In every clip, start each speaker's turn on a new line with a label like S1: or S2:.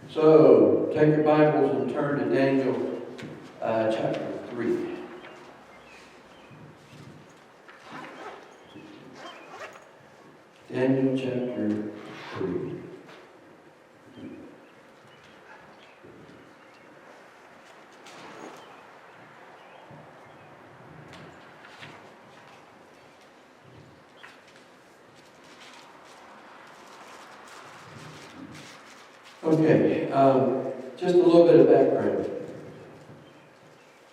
S1: So, take your Bibles and turn to Daniel chapter 3. Daniel chapter 3. Okay, just a little bit of background.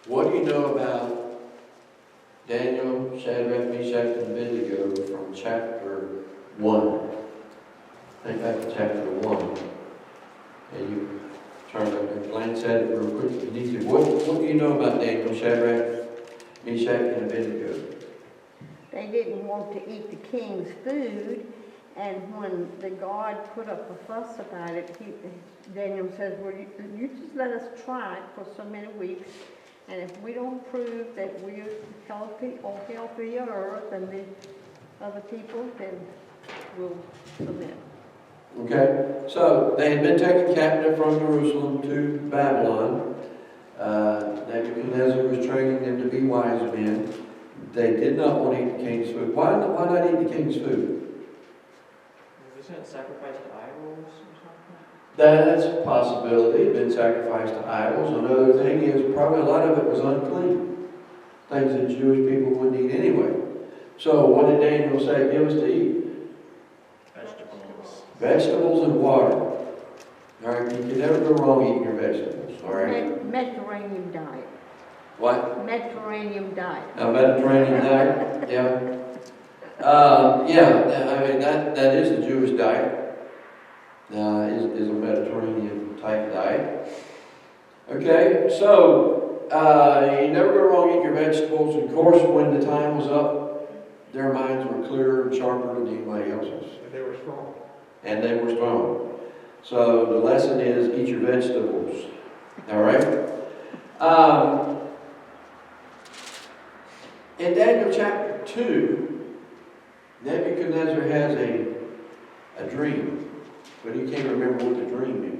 S1: What do you know about Daniel, Shadrach, Meshach, and Abednego from chapter 1? Think back to chapter 1. And you turn up and glance at it real quick if you need to. What do you know about Daniel, Shadrach, Meshach, and Abednego?
S2: They didn't want to eat the king's food, and when the guard put up a fuss about it, Daniel says, well, you just let us try it for so many weeks, and if we don't prove that we're healthier than the other people, then we'll submit.
S1: Okay, so they had been taken captive from Jerusalem to Babylon. Nebuchadnezzar was training them to be wise men. They did not want to eat the king's food. Why not eat the king's food?
S3: Wasn't it sacrificed to idols or something?
S1: That's a possibility. Been sacrificed to idols. Another thing is probably a lot of it was unclean. Things that Jewish people wouldn't eat anyway. So what did Daniel say? Give us to eat?
S3: Vegetables.
S1: Vegetables and water. All right, you can never go wrong eating your vegetables. All right.
S2: Mediterranean diet.
S1: What?
S2: Mediterranean diet.
S1: A Mediterranean diet? Yeah. I mean, that is the Jewish diet. Is a Mediterranean type diet. Okay, so you never go wrong eating your vegetables. Of course, when the time was up, their minds were clearer and sharper than anybody else's.
S4: And they were strong.
S1: And they were strong. So the lesson is eat your vegetables. All right? In Daniel chapter 2, Nebuchadnezzar has a dream, but he can't remember what the dream is.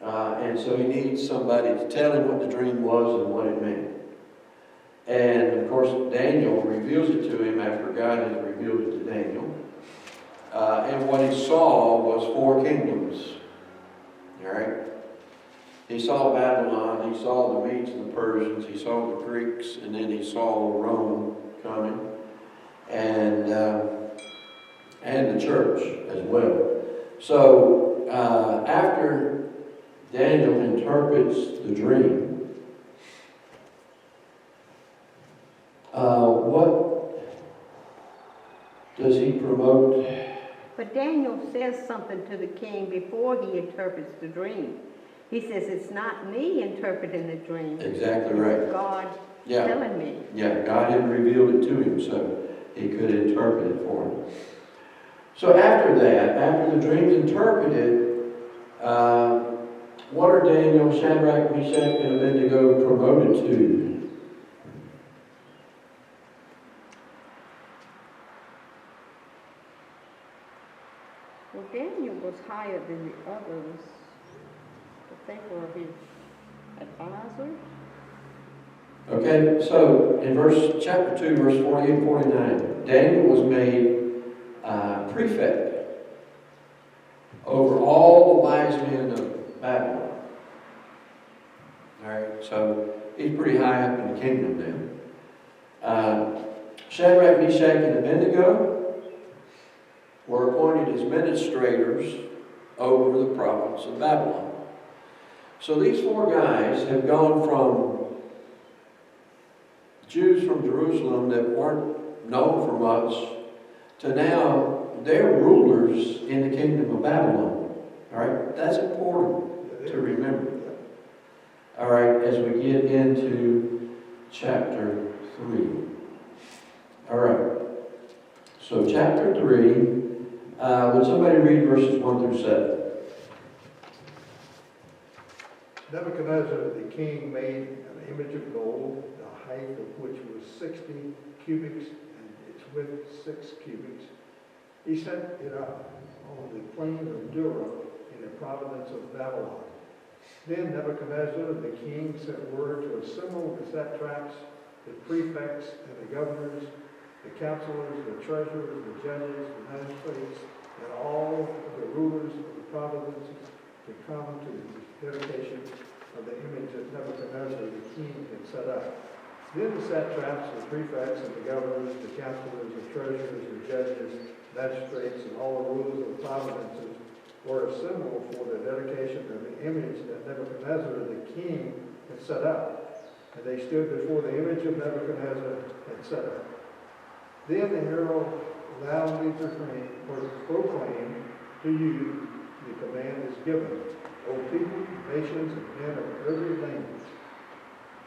S1: And so he needs somebody to tell him what the dream was and what it meant. And of course, Daniel reveals it to him after God has revealed it to Daniel. And what he saw was 4 kingdoms. All right? He saw Babylon, he saw the Medes and the Persians, he saw the Greeks, and then he saw Rome coming, and the church as well. So after Daniel interprets the dream, what does he promote?
S2: But Daniel says something to the king before he interprets the dream. He says, it's not me interpreting the dream.
S1: Exactly right.
S2: It's God telling me.
S1: Yeah, God had revealed it to him, so he could interpret it for him. So after that, after the dream's interpreted, what are Daniel, Shadrach, Meshach, and Abednego promoted to?
S2: Well, Daniel was higher than the others. They were his advisors.
S1: Okay, so in chapter 2, verse 48 and 49, Daniel was made prefect over all the wise men of Babylon. All right, so he's pretty high up in the kingdom then. Shadrach, Meshach, and Abednego were appointed as administrators over the province of Babylon. So these 4 guys have gone from Jews from Jerusalem that weren't known for much to now they're rulers in the kingdom of Babylon. All right, that's important to remember. All right, as we get into chapter 3. All right, so chapter 3, would somebody read verses 1 through 7?
S4: Nebuchadnezzar the king made an image of gold, the height of which was 60 cubits and its width 6 cubits. He set it up on the plain of Dura in the province of Babylon. Then Nebuchadnezzar the king sent word to assemble the satraps, the prefects, and the governors, the counselors, the treasurers, the judges, the magistrates, and all the rulers of the provinces to come to the dedication of the image that Nebuchadnezzar the king had set up. Then the satraps, the prefects, and the governors, the counselors, the treasurers, the judges, magistrates, and all the rulers of the provinces were assembled for the dedication of the image that Nebuchadnezzar the king had set up. And they stood before the image of Nebuchadnezzar had set up. Then the herald loudly proclaimed to you, the command is given, O people, nations, and men of every language,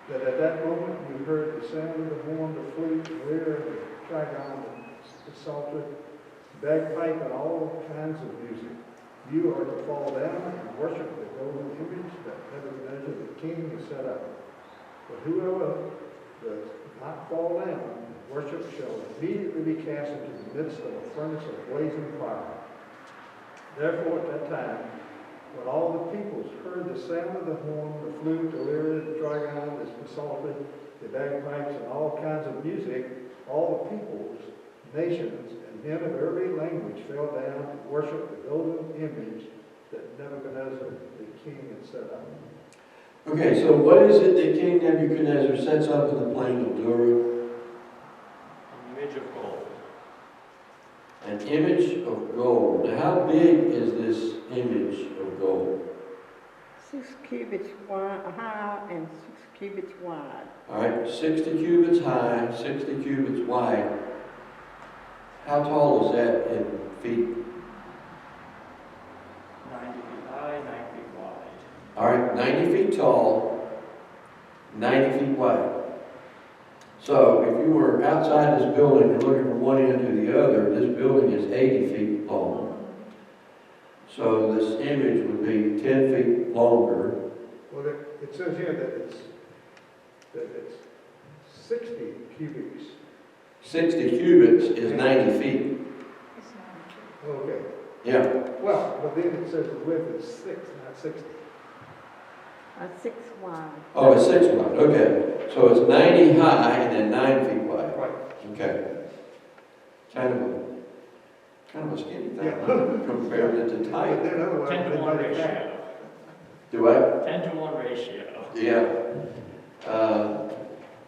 S4: that at that moment you heard the sound of the horn, the flute, the lyre, the trigon, the psalter, bagpipe, and all kinds of music. You are to fall down and worship the golden image that Nebuchadnezzar the king has set up. But whoever does not fall down and worship shall immediately be cast into the midst of a furnace of blazing fire. Therefore at that time, when all the peoples heard the sound of the horn, the flute, the lyre, the trigon, the psalter, the bagpipes, and all kinds of music, all the peoples, nations, and men of every language fell down and worshiped the golden image that Nebuchadnezzar the king had set up.
S1: Okay, so what is it that King Nebuchadnezzar sets up in the plain of Dura?
S3: An image of gold.
S1: An image of gold. Now, how big is this image of gold?
S2: 6 cubits high and 6 cubits wide.
S1: All right, 60 cubits high, 60 cubits wide. How tall is that in feet?
S3: 90 feet high, 9 feet wide.
S1: All right, 90 feet tall, 90 feet wide. So if you were outside this building and looking from one end to the other, this building is 80 feet long. So this image would be 10 feet longer.
S4: Well, it says here that it's 60 cubics.
S1: 60 cubits is 90 feet.
S4: Okay.
S1: Yeah.
S4: Well, but then it says the width is 6, not 60.
S2: 6 wide.
S1: Oh, it's 6 wide. Okay. So it's 90 high and then 9 feet wide.
S4: Right.
S1: Okay. Kind of a skinny thing
S4: Yeah.
S1: compared to
S4: But
S1: tight.
S4: then otherwise,
S3: 10 to
S4: they
S3: 1
S4: might have
S3: ratio.
S1: Do I?
S3: 10 to 1 ratio.
S1: Yeah.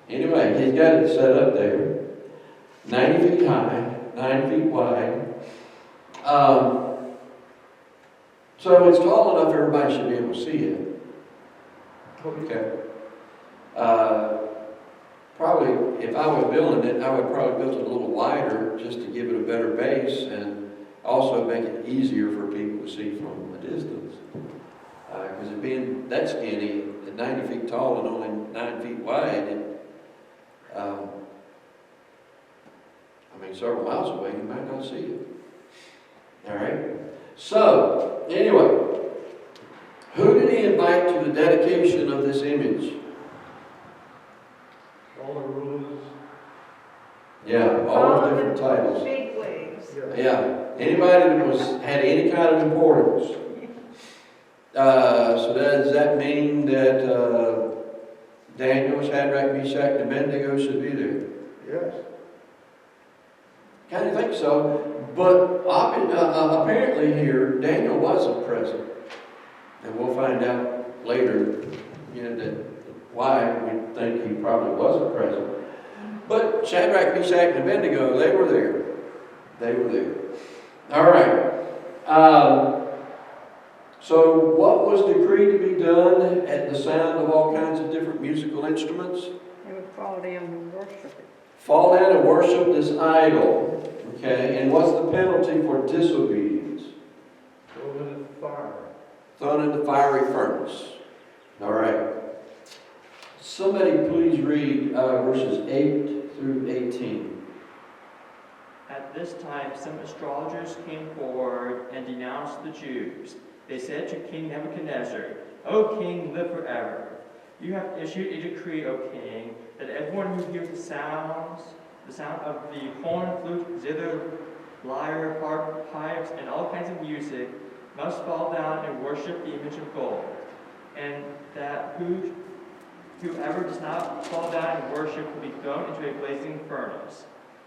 S1: Anyway, he's got it set up there. 90 feet high, 9 feet wide. So it's tall enough everybody should be able to see it. Okay. Probably, if I was building it, I would probably build it a little wider just to give it a better base and also make it easier for people to see from a distance. Because it being that skinny, at 90 feet tall and only 9 feet wide, several miles away, you might not see it. All right? So, anyway, who did he invite to the dedication of this image?
S4: All the rulers.
S1: Yeah, all the different titles.
S2: Big wigs.
S1: Yeah, anybody that had any kind of importance. So does that mean that Daniel, Shadrach, Meshach, and Abednego should be there?
S4: Yes.
S1: Kind of think so, but apparently here, Daniel wasn't present. And we'll find out later, that why we think he probably wasn't present. But Shadrach, Meshach, and Abednego, they were there. They were there. All right. So what was decreed to be done at the sound of all kinds of different musical instruments?
S2: They would fall down and worship it.
S1: Fall down and worship this idol. Okay, and what's the penalty for disobedience?
S4: Thrown in the fire.
S1: Thrown in the fiery furnace. All right. Somebody please read verses 8 through 18.
S3: At this time, some astrologers came forward and denounced the Jews. They said to King Nebuchadnezzar, "O king, live forever. You have issued a decree, O king, that everyone who hears the sound of the horn, flute, zither, lyre, harp, pipes, and all kinds of music must fall down and worship the image of gold, and that whoever does not fall down and worship will be thrown into a blazing furnace.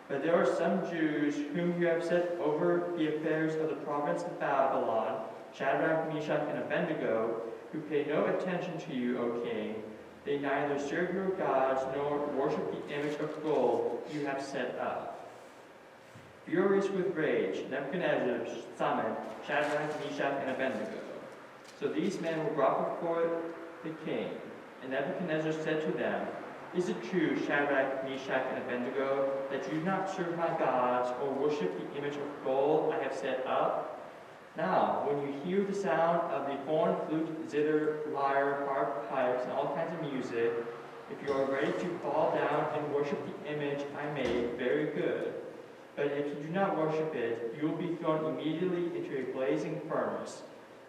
S3: But there are some Jews whom you have set over the affairs of the province of Babylon, Shadrach, Meshach, and Abednego, who pay no attention to you, O king. They neither serve your gods nor worship the image of gold you have set up. Furious with rage, Nebuchadnezzar summoned Shadrach, Meshach, and Abednego. So these men were brought before the king, and Nebuchadnezzar said to them, Is it true, Shadrach, Meshach, and Abednego, that you do not serve my gods or worship the image of gold I have set up? Now, when you hear the sound of the horn, flute, zither, lyre, harp, pipes, and all kinds of music, if you are ready to fall down and worship the image I made, very good. But if you do not worship it, you will be thrown immediately into a blazing furnace.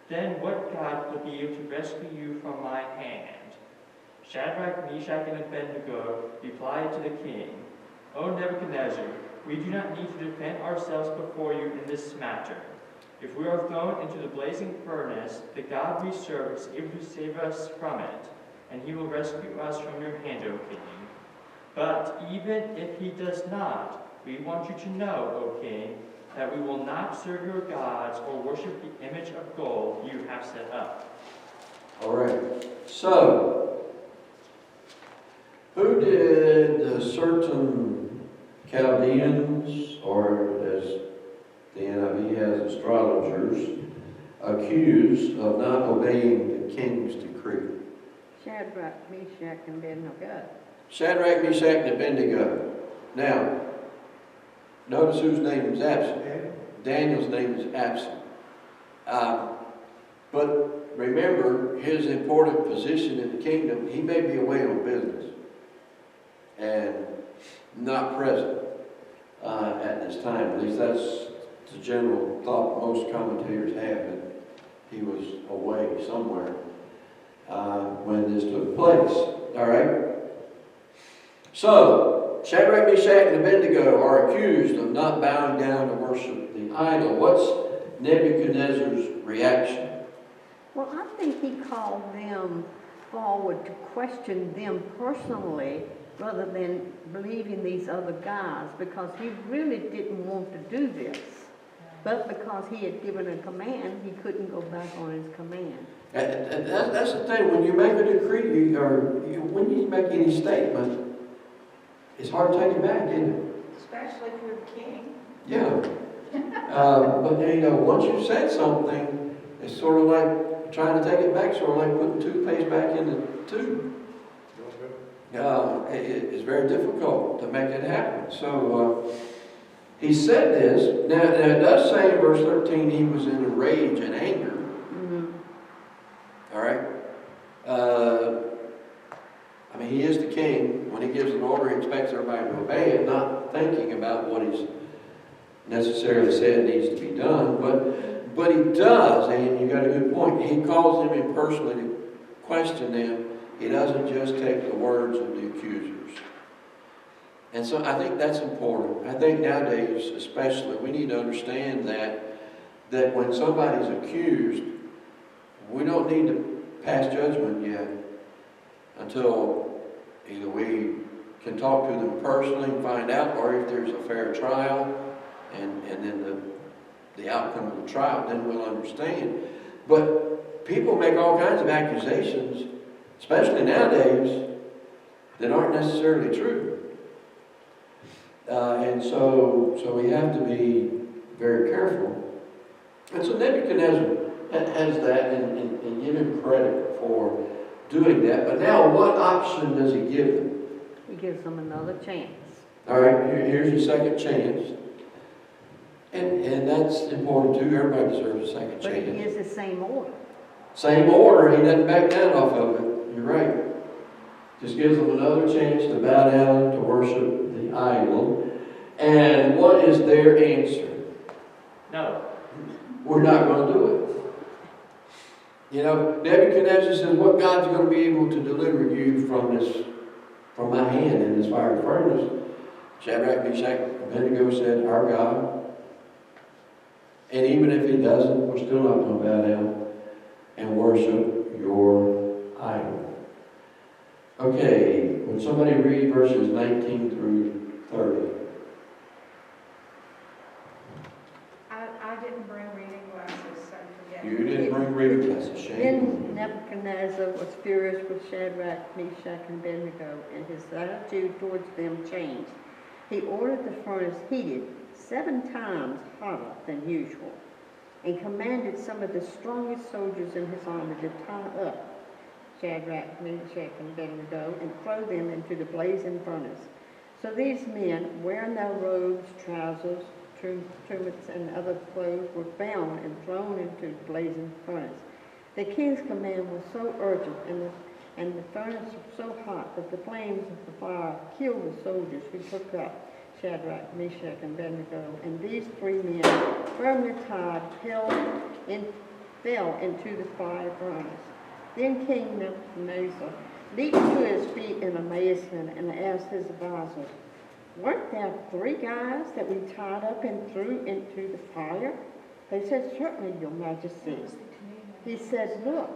S3: Then what God will be able to rescue you from my hand? Shadrach, Meshach, and Abednego replied to the king, O Nebuchadnezzar, we do not need to defend ourselves before you in this matter. If we are thrown into the blazing furnace, the God we serve is able to save us from it, and he will rescue us from your hand, O king. But even if he does not, we want you to know, O king, that we will not serve your gods or worship the image of gold you have set up.
S1: All right. So, who did the certain Chaldeans, or as the NIV has astrologers, accused of not obeying the king's decree?
S2: Shadrach, Meshach, and Abednego.
S1: Shadrach, Meshach, and Abednego. Now, notice whose name is absent. Daniel's name is absent. But remember, his important position in the kingdom, he may be away on business and not present at this time. At least that's the general thought most commentators have, that he was away somewhere when this took place. All right? So, Shadrach, Meshach, and Abednego are accused of not bowing down to worship the idol. What's Nebuchadnezzar's reaction?
S2: Well, I think he called them forward to question them personally rather than believing these other guys, because he really didn't want to do this. But because he had given a command, he couldn't go back on his command.
S1: And that's the thing. When you make a decree, when you make any statement, it's hard to take it back, isn't it?
S5: Especially if you're the king.
S1: Yeah. But you know, once you've said something, it's sort of like trying to take it back, sort of like putting toothpaste back in the tube. It's very difficult to make it happen. So he said this. Now it does say in verse 13 he was in a rage and anger.
S2: Mm-hmm.
S1: All right. I mean, he is the king. When he gives an order, he expects everybody to obey it, not thinking about what he's necessarily said needs to be done. But he does, and you got a good point. He calls them in personally to question them. He doesn't just take the words of the accusers. And so I think that's important. I think nowadays, especially, we need to understand that when somebody's accused, we don't need to pass judgment yet until either we can talk to them personally and find out, or if there's a fair trial and then the outcome of the trial, then we'll understand. But people make all kinds of accusations, especially nowadays, that aren't necessarily true. And so we have to be very careful. And so Nebuchadnezzar has that, and give him credit for doing that. But now what option does he give them?
S2: He gives them another chance.
S1: All right, here's your second chance. And that's important too. Everybody deserves a second
S2: But he
S1: chance.
S2: gives the same order.
S1: Same order, he doesn't back down off of it. You're right. Just gives them another chance to bow down to worship the idol. And what is their answer?
S3: No.
S1: We're not going to do it. You know, Nebuchadnezzar says, what God's going to be able to deliver you from my hand in this fiery furnace? Shadrach, Meshach, and Abednego said, our God. And even if he doesn't, we're still not going to bow down and worship your idol. Okay, would somebody read verses 19 through 30?
S5: I didn't bring reading glasses, so forget.
S1: You didn't bring reading glasses, shame.
S2: Then Nebuchadnezzar was furious with Shadrach, Meshach, and Abednego, and his attitude towards them changed. He ordered the furnace heated 7 times hotter than usual, and commanded some of the strongest soldiers in his army to tie up Shadrach, Meshach, and Abednego and throw them into the blazing furnace. So these men, wearing their robes, trousers, tunics, and other clothes, were bound and thrown into the blazing furnace. The king's command was so urgent, and the furnace was so hot that the flames of the fire killed the soldiers who took up Shadrach, Meshach, and Abednego. And these 3 men, firmly tied, fell into the fire furnace. Then King Nebuchadnezzar leaped to his feet in amazement and asked his advisors, "Weren't there 3 guys that we tied up and threw into the fire?" They said, "Certainly, Your Majesty." He said, "Look,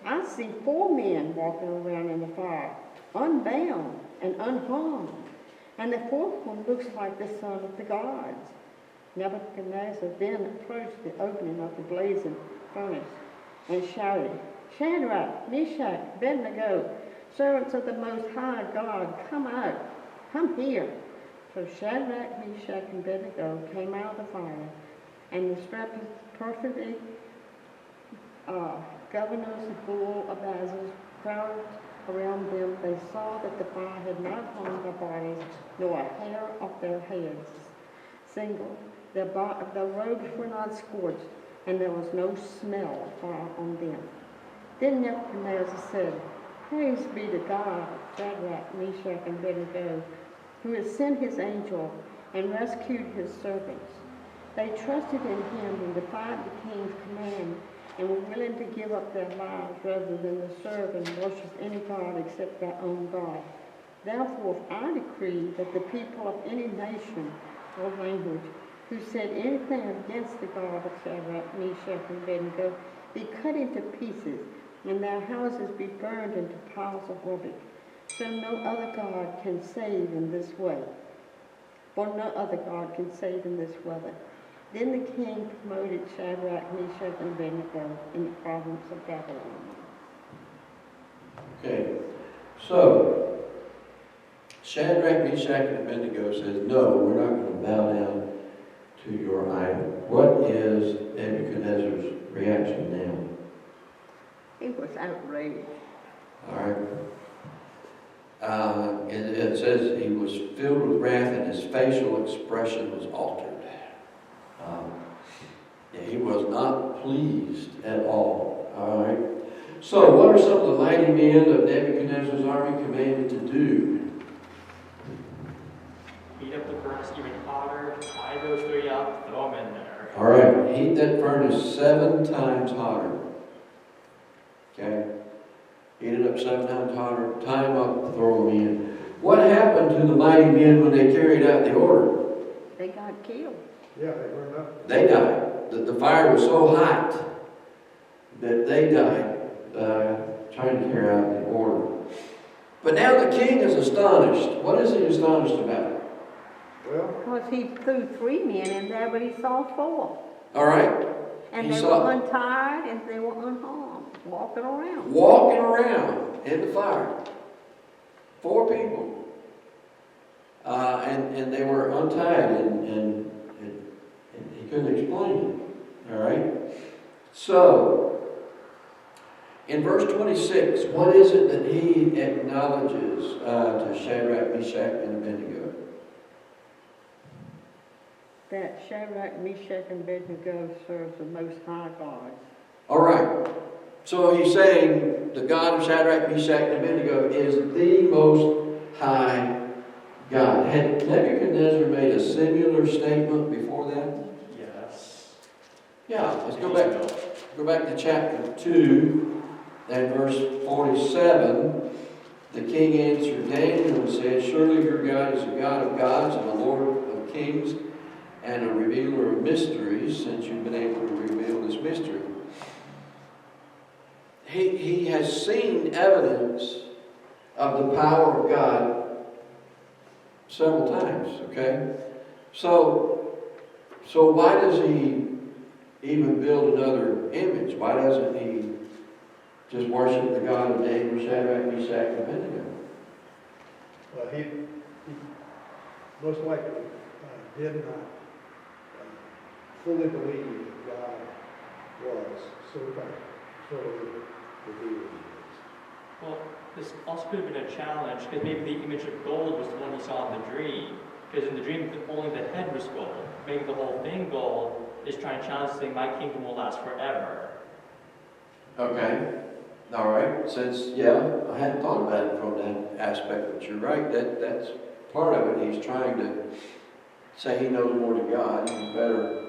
S2: I see 4 men walking around in the fire, unbound and unharmed, and the 4th one looks like the son of the gods." Nebuchadnezzar then approached the opening of the blazing furnace and shouted, "Shadrach, Meshach, Abednego, servants of the Most High God, come out, come here." So Shadrach, Meshach, and Abednego came out of the fire, and the perfectly governors of Abazas crowded around them. They saw that the fire had not harmed their bodies, nor a hair of their heads single. Their robes were not scorched, and there was no smell of fire on them. Then Nebuchadnezzar said, "Praise be to God, Shadrach, Meshach, and Abednego, who has sent his angel and rescued his servants. They trusted in him and defied the king's command, and were willing to give up their lives rather than to serve and worship any god except their own God. Therefore, I decree that the people of any nation or language who said anything against the God of Shadrach, Meshach, and Abednego be cut into pieces, and their houses be burned into piles of rubbish. So no other God can save in this way. For no other God can save in this weather." Then the king promoted Shadrach, Meshach, and Abednego in the province of Babylon.
S1: Okay, so Shadrach, Meshach, and Abednego says, "No, we're not going to bow down to your idol." What is Nebuchadnezzar's reaction now?
S2: He was outraged.
S1: All right. It says he was filled with wrath and his facial expression was altered. He was not pleased at all. All right. So, what are some of the mighty men of Nebuchadnezzar's army commanded to do?
S3: Heat up the furnace even hotter, tie those 3 up, throw them in there.
S1: All right. Heat that furnace 7 times hotter. Okay. Heat it up 7 times hotter. Tie them up, throw them in. What happened to the mighty men when they carried out the order?
S2: They got killed.
S4: Yeah, they burned up.
S1: They died. The fire was so hot that they died trying to carry out the order. But now the king is astonished. What is he astonished about?
S4: Well,
S2: Because he threw 3 men in there, but he saw 4.
S1: All right.
S2: And
S1: He
S2: they
S1: saw-
S2: were untied and they were unharmed, walking around.
S1: Walking around in the fire. 4 people. And they were untied and he couldn't explain it. All right. So, in verse 26, what is it that he acknowledges to Shadrach, Meshach, and Abednego?
S2: That Shadrach, Meshach, and Abednego serves the Most High God.
S1: All right. So he's saying the God of Shadrach, Meshach, and Abednego is the Most High God. Had Nebuchadnezzar made a similar statement before that?
S3: Yes.
S1: Yeah, let's go back. Go back to chapter 2 and verse 47. The king answered Daniel and said, "Surely your God is a God of gods and a Lord of kings, and a revealer of mysteries, since you've been able to reveal this mystery. He has seen evidence of the power of God several times, okay? So why does he even build another image? Why doesn't he just worship the God of Daniel, Shadrach, Meshach, and Abednego?
S4: Well, he most likely did not fully believe that God was so revealed.
S3: Well, this also could have been a challenge, because maybe the image of gold was the one he saw in the dream. Because in the dream, only the head was gold. Maybe the whole thing gold is trying to challenge, saying, my kingdom will last forever.
S1: Okay. All right. I hadn't thought about it from that aspect, but you're right. That's part of it. He's trying to say he knows more than God. He's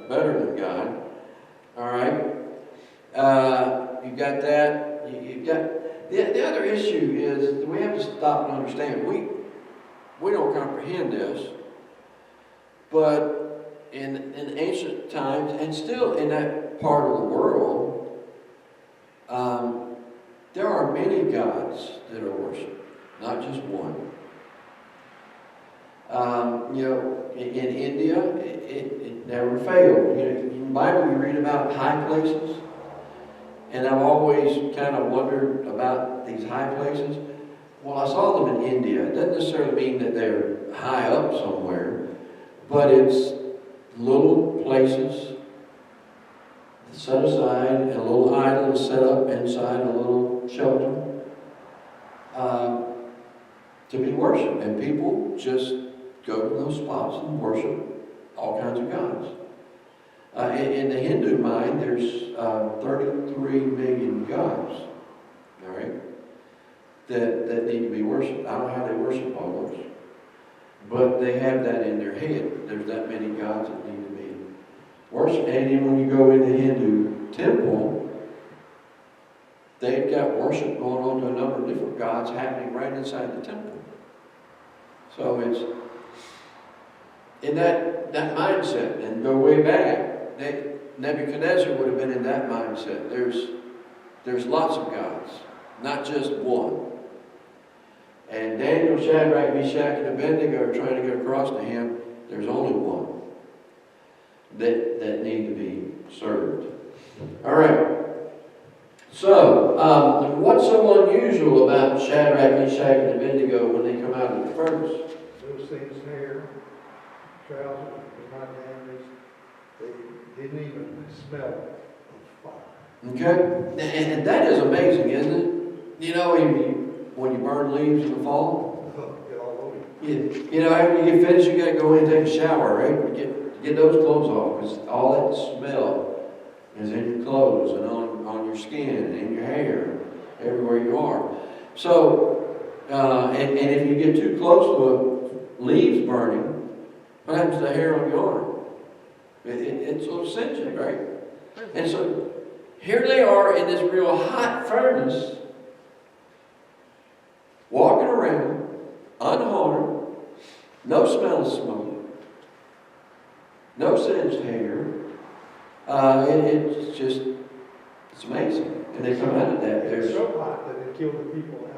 S1: better than God. All right. You got that. You got the other issue is that we have to stop and understand. We don't comprehend this, but in ancient times, and still in that part of the world, there are many gods that are worshipped, not just one. In India, it never failed. In the Bible, you read about high places, and I've always kind of wondered about these high places. Well, I saw them in India. It doesn't necessarily mean that they're high up somewhere, but it's little places set aside, and a little idol is set up inside a little shelter to be worshipped. And people just go to those spots and worship all kinds of gods. In the Hindu mind, there's 33 million gods, all right, that need to be worshipped. I don't know how they worship all those, but they have that in their head. There's that many gods that need to be worshipped. And then when you go in the Hindu temple, they've got worship going on to a number of different gods happening right inside the temple. So it's in that mindset, and go way back. Nebuchadnezzar would have been in that mindset. There's lots of gods, not just one. And Daniel, Shadrach, Meshach, and Abednego are trying to get across to him, there's only one that need to be served. All right. So, what's so unusual about Shadrach, Meshach, and Abednego when they come out of the furnace?
S4: Those things, hair, trousers, was not damaged. They didn't even smell of fire.
S1: Okay? And that is amazing, isn't it? You know, when you burn leaves in the fall,
S4: Get all over you.
S1: you know, after you get finished, you got to go in and take a shower, right? Get those clothes off, because all that smell is in your clothes and on your skin and in your hair, everywhere you are. So, and if you get too close to leaves burning, what happens to the hair on your arm? It's sort of singeing, right? And so here they are in this real hot furnace, walking around, unharmed, no smell of smoke, no singed hair. It's amazing. And they come out of that.
S4: It's so hot that it killed the people